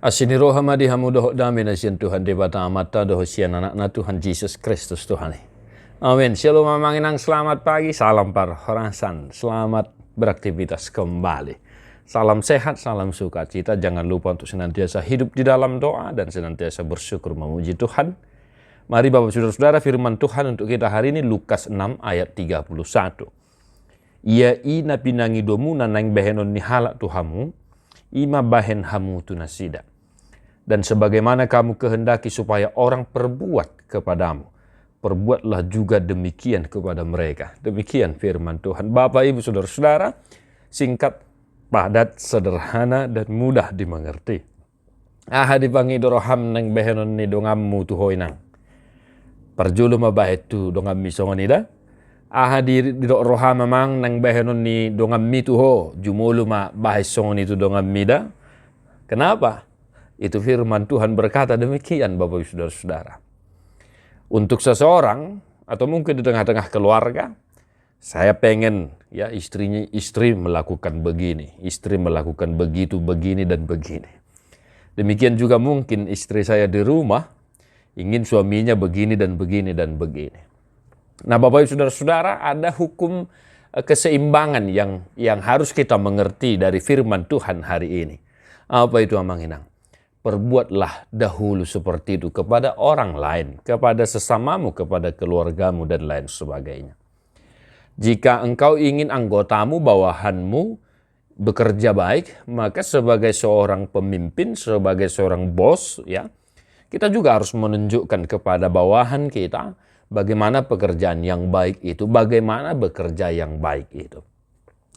Asini roha madi hamu doho dami na siyan Tuhan debata amata doho siyan anak na Tuhan Yesus Kristus Tuhan. Amin. Shalom mamanginang, selamat pagi, salam parhorasan, selamat beraktivitas kembali. Salam sehat, salam sukacita. Jangan lupa untuk senantiasa hidup di dalam doa dan senantiasa bersyukur memuji Tuhan. Mari Bapak Saudara-saudara, firman Tuhan untuk kita hari ini Lukas 6 ayat 31. Ia ina pinangi domu nanang behenon ni halak Tuhamu, ima bahen hamu tunasida. Dan sebagaimana kamu kehendaki supaya orang perbuat kepadamu, perbuatlah juga demikian kepada mereka. Demikian firman Tuhan. Bapak, Ibu, Saudara-saudara, singkat, padat, sederhana, dan mudah dimengerti. Aha dipangi doroham nang behenon ni dongammu tuhoinang. Perjulu mabahet tu dongam misongonida. Aha di roham mamang nang behenon ni dongam mituho. Jumulu ma bahas songon itu dongam mida. Kenapa? Itu firman Tuhan berkata demikian, Bapak Ibu Saudara-saudara. Untuk seseorang atau mungkin di tengah-tengah keluarga, saya pengen ya istri melakukan begini, istri melakukan begitu, begini dan begini. Demikian juga mungkin istri saya di rumah ingin suaminya begini dan begini dan begini. Nah, Bapak Ibu Saudara-saudara, ada hukum keseimbangan yang harus kita mengerti dari firman Tuhan hari ini. Apa itu, Amanginang? Perbuatlah dahulu seperti itu kepada orang lain, kepada sesamamu, kepada keluargamu, dan lain sebagainya. Jika engkau ingin anggotamu, bawahanmu bekerja baik, maka sebagai seorang pemimpin, sebagai seorang bos, ya, kita juga harus menunjukkan kepada bawahan kita bagaimana pekerjaan yang baik itu, bagaimana bekerja yang baik itu.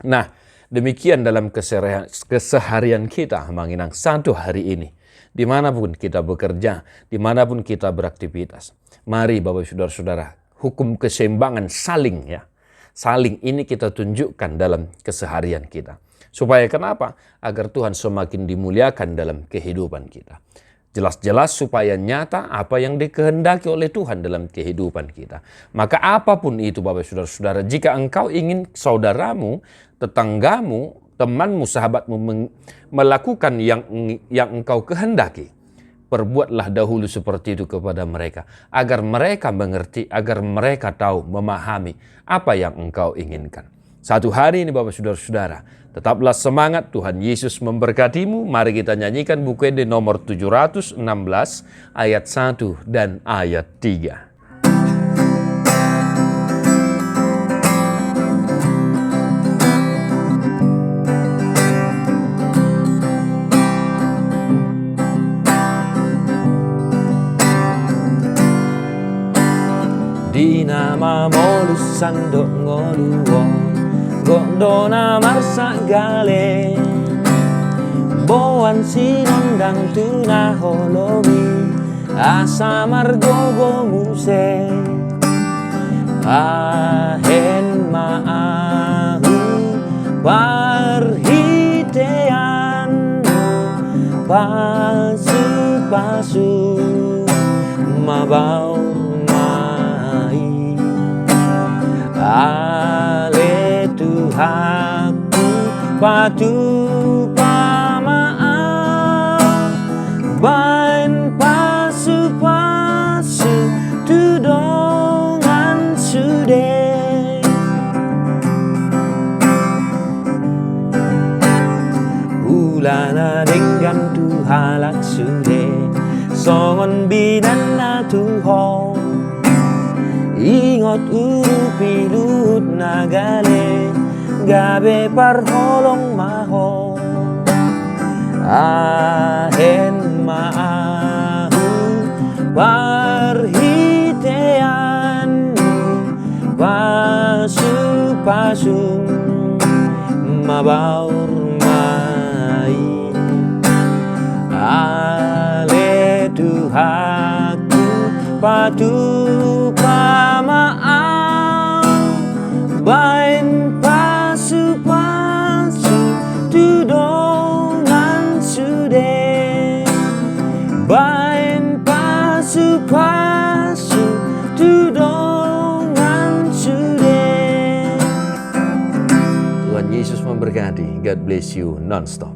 Nah, demikian dalam keseharian kita, Manginang, satu hari ini. Dimanapun kita bekerja, dimanapun kita beraktivitas. Mari Bapak Saudara-saudara, hukum keseimbangan saling ya. Saling ini kita tunjukkan dalam keseharian kita. Supaya kenapa? Agar Tuhan semakin dimuliakan dalam kehidupan kita. Jelas-jelas supaya nyata apa yang dikehendaki oleh Tuhan dalam kehidupan kita. Maka apapun itu Bapak Saudara-saudara, jika engkau ingin saudaramu, tetanggamu, temanmu, sahabatmu melakukan yang engkau kehendaki, perbuatlah dahulu seperti itu kepada mereka, agar mereka mengerti, agar mereka tahu, memahami apa yang engkau inginkan. Satu hari ini Bapak Saudara-saudara, tetaplah semangat, Tuhan Yesus memberkatimu. Mari kita nyanyikan buku di nomor 716 ayat 1 dan ayat 3. Di nama molus sandok ngoluwon gondona marsak gale boan sinondang tuna holomi asa margogo muse ahen maahu parhitean pasu-pasu mabau ale Tuhanku patu pamaaf bain pasu-pasu tudongan sude ulana dengan tuhalak sude songon binana tuhong ingot urupi lut nagale gabe parholong maho ahen maahu parhitean pasu-pasu mabaur mai ale Tuhanku patu bain pasu-pasu tudongan sude bain pasu-pasu tudongan sude. Tuhan Yesus memberkati. God bless you non-stop.